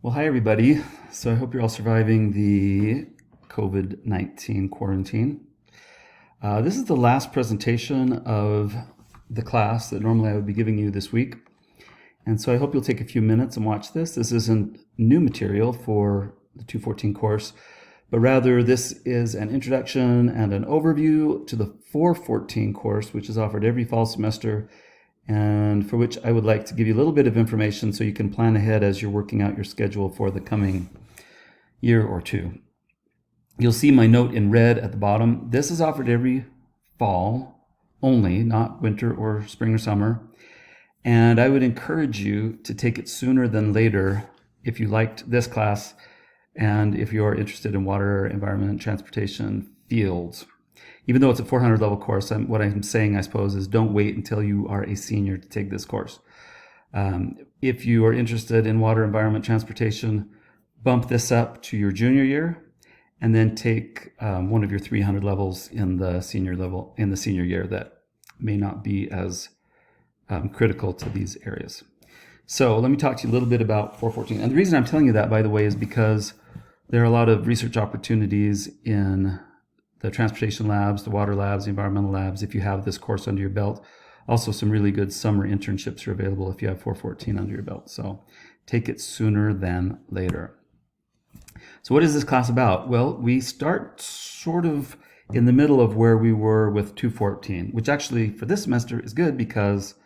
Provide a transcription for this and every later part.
Well, hi everybody. So I hope you're all surviving the COVID-19 quarantine. This is the last presentation of the class that normally I would be giving you this week. And so I hope you'll take a few minutes and watch this. This isn't new material for the 214 course, but rather this is an introduction and an overview to the 414 course, which is offered every fall semester, and for which I would like to give you a little bit of information so you can plan ahead as you're working out your schedule for the coming year or two. You'll see my note in red at the bottom. This is offered every fall only, not winter or spring or summer. And I would encourage you to take it sooner than later if you liked this class and if you're interested in water, environment, and transportation fields. Even though it's a 400 level course, what I'm saying, I suppose, is don't wait until you are a senior to take this course. If you are interested in water, environment, transportation, bump this up to your junior year, and then take one of your 300 levels in the senior year that may not be as critical to these areas. So let me talk to you a little bit about 414. And the reason I'm telling you that, by the way, is because there are a lot of research opportunities in the transportation labs, the water labs, the environmental labs, if you have this course under your belt. Also, some really good summer internships are available if you have 414 under your belt. So take it sooner than later. So what is this class about? Well, we start sort of in the middle of where we were with 214, which actually for this semester is good because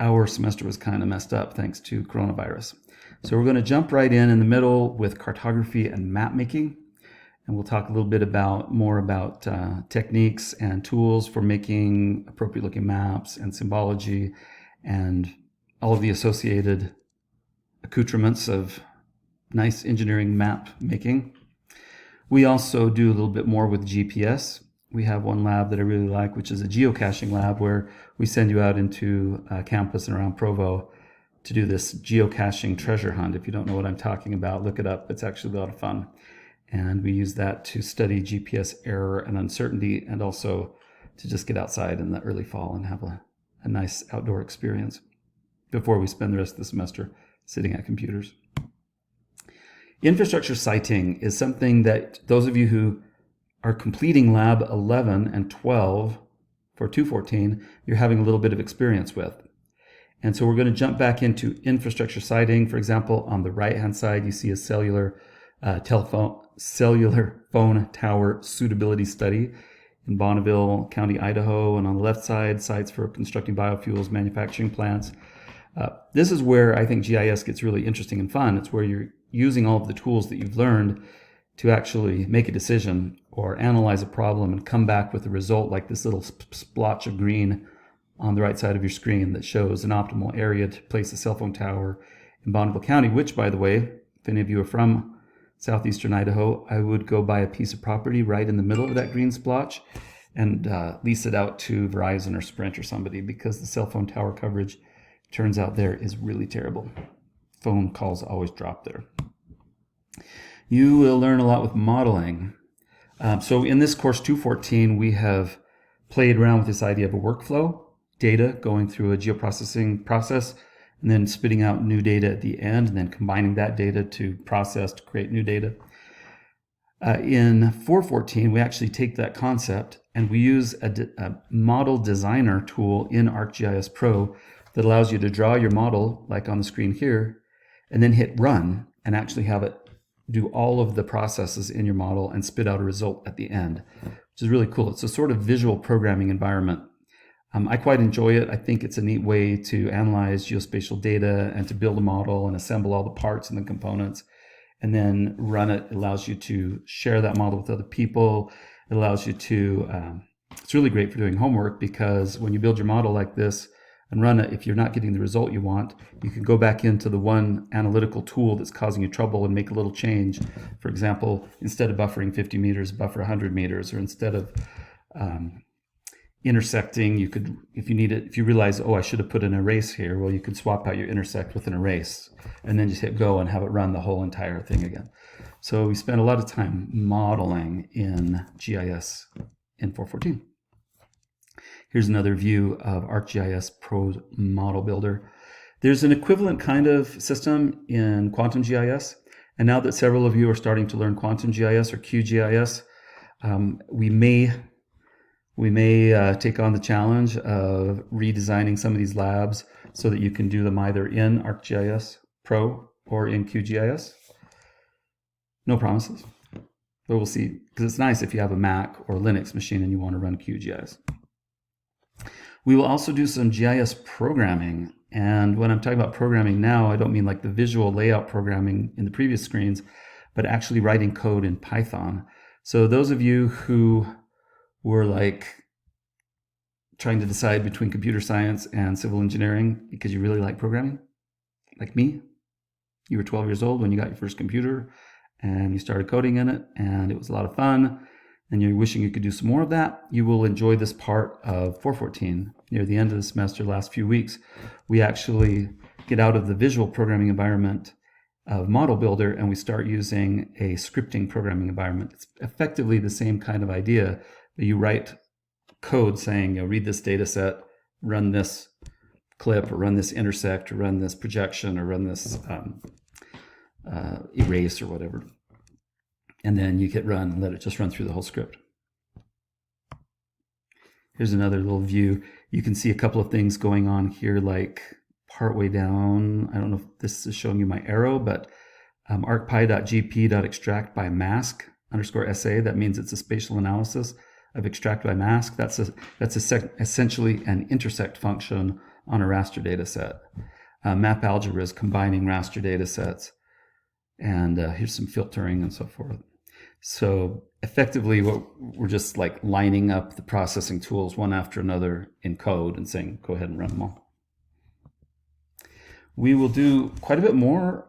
our semester was kind of messed up thanks to coronavirus. So we're going to jump right in the middle with cartography and map making. And we'll talk a little bit more about techniques and tools for making appropriate looking maps and symbology and all of the associated accoutrements of nice engineering map making. We also do a little bit more with GPS. We have one lab that I really like, which is a geocaching lab where we send you out into campus and around Provo to do this geocaching treasure hunt. If you don't know what I'm talking about, look it up. It's actually a lot of fun. And we use that to study GPS error and uncertainty, and also to just get outside in the early fall and have a nice outdoor experience before we spend the rest of the semester sitting at computers. Infrastructure siting is something that those of you who are completing Lab 11 and 12 for 214, you're having a little bit of experience with. And so we're going to jump back into infrastructure siting. For example, on the right-hand side, you see a cellular phone tower suitability study in Bonneville County, Idaho. And on the left side, sites for constructing biofuels manufacturing plants. This is where I think GIS gets really interesting and fun. It's where you're using all of the tools that you've learned to actually make a decision or analyze a problem and come back with a result like this little splotch of green on the right side of your screen that shows an optimal area to place a cell phone tower in Bonneville County, which, by the way, if any of you are from southeastern Idaho, I would go buy a piece of property right in the middle of that green splotch and lease it out to Verizon or Sprint or somebody, because the cell phone tower coverage, turns out, there is really terrible. Phone calls always drop there. You will learn a lot with modeling. So in this course 214, we have played around with this idea of a workflow, data going through a geoprocessing process, and then spitting out new data at the end, and then combining that data to process to create new data. In 414, we actually take that concept and we use a model designer tool in ArcGIS Pro that allows you to draw your model, like on the screen here, and then hit run and actually have it do all of the processes in your model and spit out a result at the end, which is really cool. It's a sort of visual programming environment. I quite enjoy it. I think it's a neat way to analyze geospatial data and to build a model and assemble all the parts and the components and then run it. It allows you to share that model with other people. It allows you to, it's really great for doing homework, because when you build your model like this and run it, if you're not getting the result you want, you can go back into the one analytical tool that's causing you trouble and make a little change. For example, instead of buffering 50 meters, buffer 100 meters, or instead of intersecting, you could, if you realize, oh, I should have put an erase here, well, you could swap out your intersect with an erase and then just hit go and have it run the whole entire thing again. So we spent a lot of time modeling in GIS in 414. Here's another view of ArcGIS Pro Model Builder. There's an equivalent kind of system in quantum GIS. And now that several of you are starting to learn quantum GIS or QGIS, we may take on the challenge of redesigning some of these labs so that you can do them either in ArcGIS Pro or in QGIS. No promises, but we'll see, because it's nice if you have a Mac or Linux machine and you want to run QGIS. We will also do some GIS programming. And when I'm talking about programming now, I don't mean like the visual layout programming in the previous screens, but actually writing code in Python. So those of you who were like trying to decide between computer science and civil engineering because you really like programming, like me, you were 12 years old when you got your first computer and you started coding in it and it was a lot of fun, and you're wishing you could do some more of that, you will enjoy this part of 414. Near the end of the semester, last few weeks, we actually get out of the visual programming environment of Model Builder and we start using a scripting programming environment. It's effectively the same kind of idea, but you write code saying, read this data set, run this clip, or run this intersect, or run this projection, or run this erase, or whatever. And then you hit run and let it just run through the whole script. Here's another little view. You can see a couple of things going on here, like partway down. I don't know if this is showing you my arrow, but arcpy.gp.extract by mask _SA. That means it's a spatial analysis of extract by mask. That's essentially an intersect function on a raster data set. Map algebra is combining raster data sets. And here's some filtering and so forth. So effectively, we're just like lining up the processing tools one after another in code and saying, go ahead and run them all. We will do quite a bit more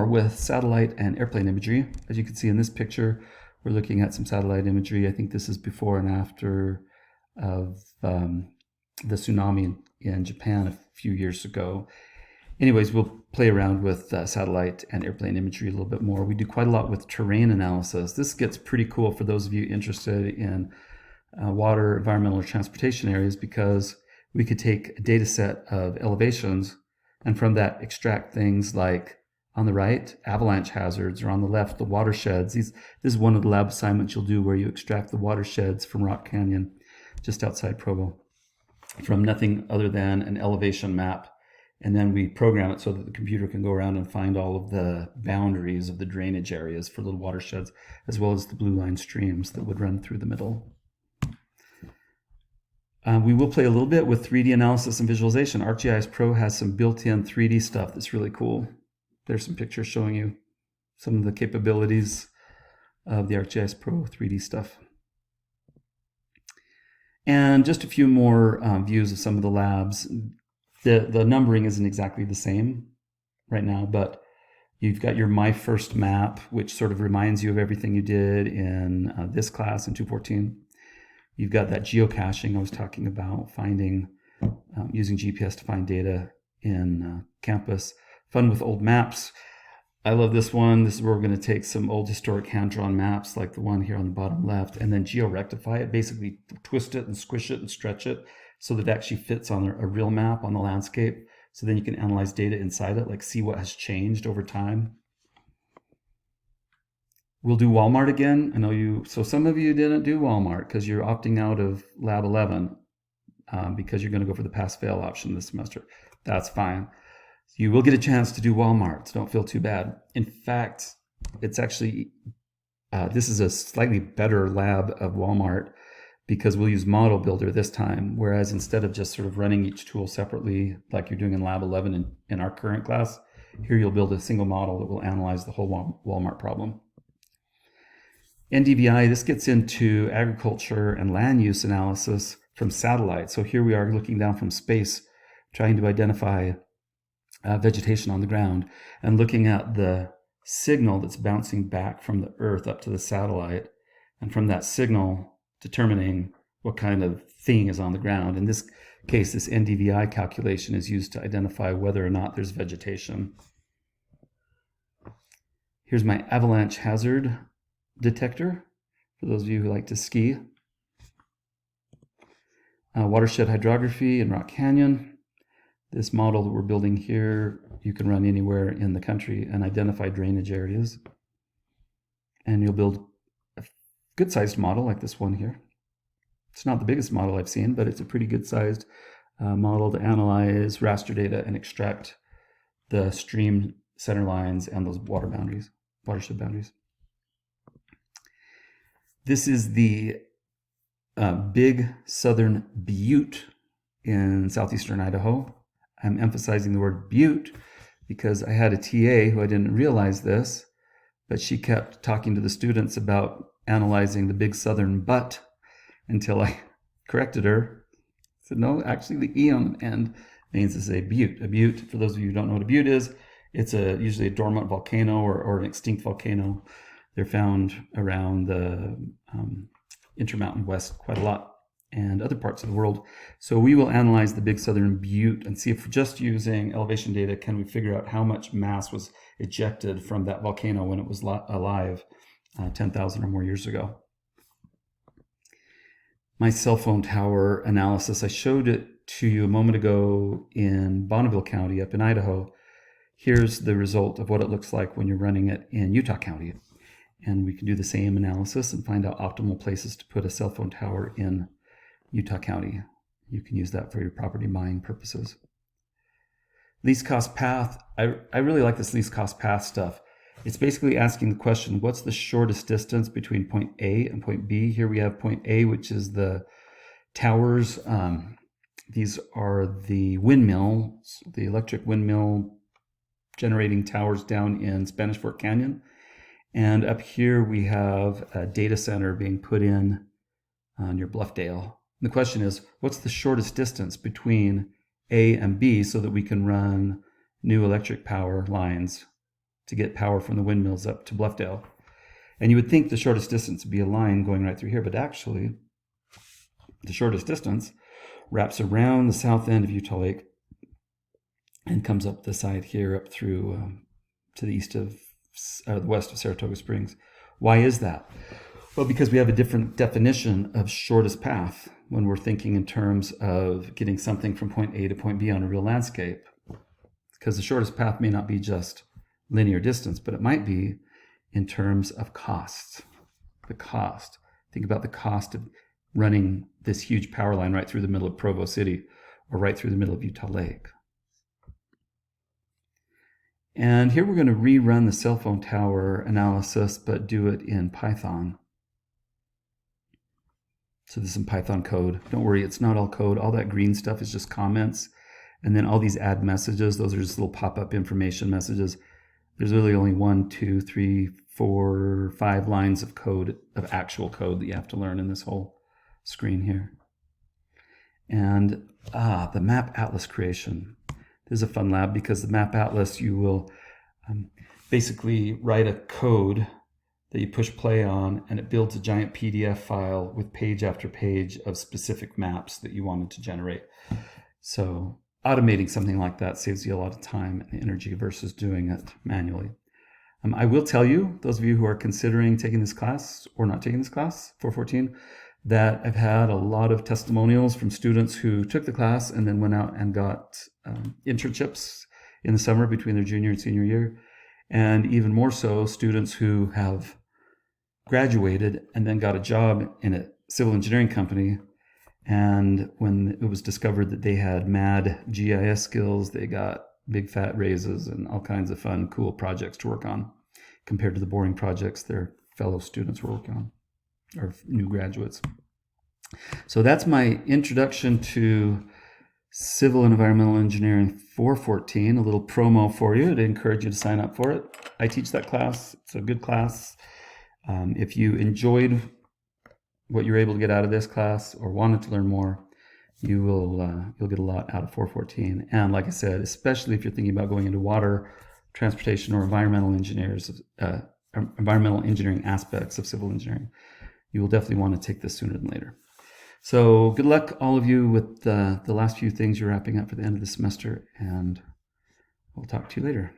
with satellite and airplane imagery. As you can see in this picture, we're looking at some satellite imagery. I think this is before and after of the tsunami in Japan a few years ago. Anyways, we'll play around with satellite and airplane imagery a little bit more. We do quite a lot with terrain analysis. This gets pretty cool for those of you interested in water, environmental, or transportation areas, because we could take a data set of elevations and from that extract things like, on the right, avalanche hazards, or on the left, the watersheds. This is one of the lab assignments you'll do where you extract the watersheds from Rock Canyon, just outside Provo, from nothing other than an elevation map. And then we program it so that the computer can go around and find all of the boundaries of the drainage areas for little watersheds, as well as the blue line streams that would run through the middle. We will play a little bit with 3D analysis and visualization. ArcGIS Pro has some built-in 3D stuff that's really cool. There's some pictures showing you some of the capabilities of the ArcGIS Pro 3D stuff. And just a few more views of some of the labs. The numbering isn't exactly the same right now, but you've got your My First Map, which sort of reminds you of everything you did in this class in 214. You've got that geocaching I was talking about, finding, using GPS to find data in campus. Fun with old maps. I love this one. This is where we're going to take some old historic hand-drawn maps like the one here on the bottom left and then geo-rectify it, basically twist it and squish it and stretch it so that it actually fits on a real map on the landscape. So then you can analyze data inside it, like see what has changed over time. We'll do Walmart again. I know so some of you didn't do Walmart because you're opting out of Lab 11 because you're going to go for the pass-fail option this semester. That's fine. You will get a chance to do Walmart, so don't feel too bad. In fact, it's actually, this is a slightly better lab of Walmart because we'll use Model Builder this time, whereas instead of just sort of running each tool separately like you're doing in Lab 11 in our current class, here you'll build a single model that will analyze the whole Walmart problem. NDVI, this gets into agriculture and land use analysis from satellite. So here we are looking down from space, trying to identify vegetation on the ground and looking at the signal that's bouncing back from the Earth up to the satellite, and from that signal determining what kind of thing is on the ground. In this case, this NDVI calculation is used to identify whether or not there's vegetation. Here's my avalanche hazard detector for those of you who like to ski. Watershed hydrography in Rock Canyon. This model that we're building here, you can run anywhere in the country and identify drainage areas. And you'll build a good-sized model like this one here. It's not the biggest model I've seen, but it's a pretty good-sized model to analyze raster data and extract the stream center lines and those watershed boundaries. This is the big Southern Butte in southeastern Idaho. I'm emphasizing the word Butte because I had a TA who I didn't realize this, but she kept talking to the students about analyzing the big Southern Butte until I corrected her. I said, no, actually the E on the end means to say butte. A butte, for those of you who don't know what a butte is, it's usually a dormant volcano or an extinct volcano. They're found around the Intermountain West quite a lot and other parts of the world. So we will analyze the big Southern Butte and see if just using elevation data can we figure out how much mass was ejected from that volcano when it was alive 10,000 or more years ago. My cell phone tower analysis, I showed it to you a moment ago in Bonneville County up in Idaho. Here's the result of what it looks like when you're running it in Utah County. And we can do the same analysis and find out optimal places to put a cell phone tower in Utah County. You can use that for your property buying purposes. Least cost path. I really like this least cost path stuff. It's basically asking the question, what's the shortest distance between point A and point B? Here we have point A, which is the towers. These are the windmills, the electric windmill generating towers down in Spanish Fork Canyon. And up here we have a data center being put in near Bluffdale. And the question is, what's the shortest distance between A and B so that we can run new electric power lines to get power from the windmills up to Bluffdale? And you would think the shortest distance would be a line going right through here, but actually the shortest distance wraps around the south end of Utah Lake and comes up the side here up through to the west of Saratoga Springs. Why is that? Well, because we have a different definition of shortest path when we're thinking in terms of getting something from point A to point B on a real landscape. Because the shortest path may not be just linear distance, but it might be in terms of cost. The cost. Think about the cost of running this huge power line right through the middle of Provo City or right through the middle of Utah Lake. And here we're going to rerun the cell phone tower analysis, but do it in Python. So this is some Python code. Don't worry, it's not all code. All that green stuff is just comments. And then all these add messages, those are just little pop-up information messages. There's really only 1, 2, 3, 4, 5 lines of code, of actual code that you have to learn in this whole screen here. And the map atlas creation. This is a fun lab because the map atlas, you will basically write a code that you push play on, and it builds a giant PDF file with page after page of specific maps that you wanted to generate. So automating something like that saves you a lot of time and energy versus doing it manually. I will tell you, those of you who are considering taking this class or not taking this class, 414, that I've had a lot of testimonials from students who took the class and then went out and got internships in the summer between their junior and senior year. And even more so, students who have graduated and then got a job in a civil engineering company. And when it was discovered that they had mad GIS skills, they got big fat raises and all kinds of fun, cool projects to work on compared to the boring projects their fellow students were working on, or new graduates. So that's my introduction to Civil and Environmental Engineering 414, a little promo for you to encourage you to sign up for it. I teach that class. It's a good class. If you enjoyed what you're able to get out of this class or wanted to learn more, you'll get a lot out of 414. And like I said, especially if you're thinking about going into water, transportation, or environmental engineering aspects of civil engineering, you will definitely want to take this sooner than later. So good luck, all of you, with the last few things you're wrapping up for the end of the semester, and we'll talk to you later.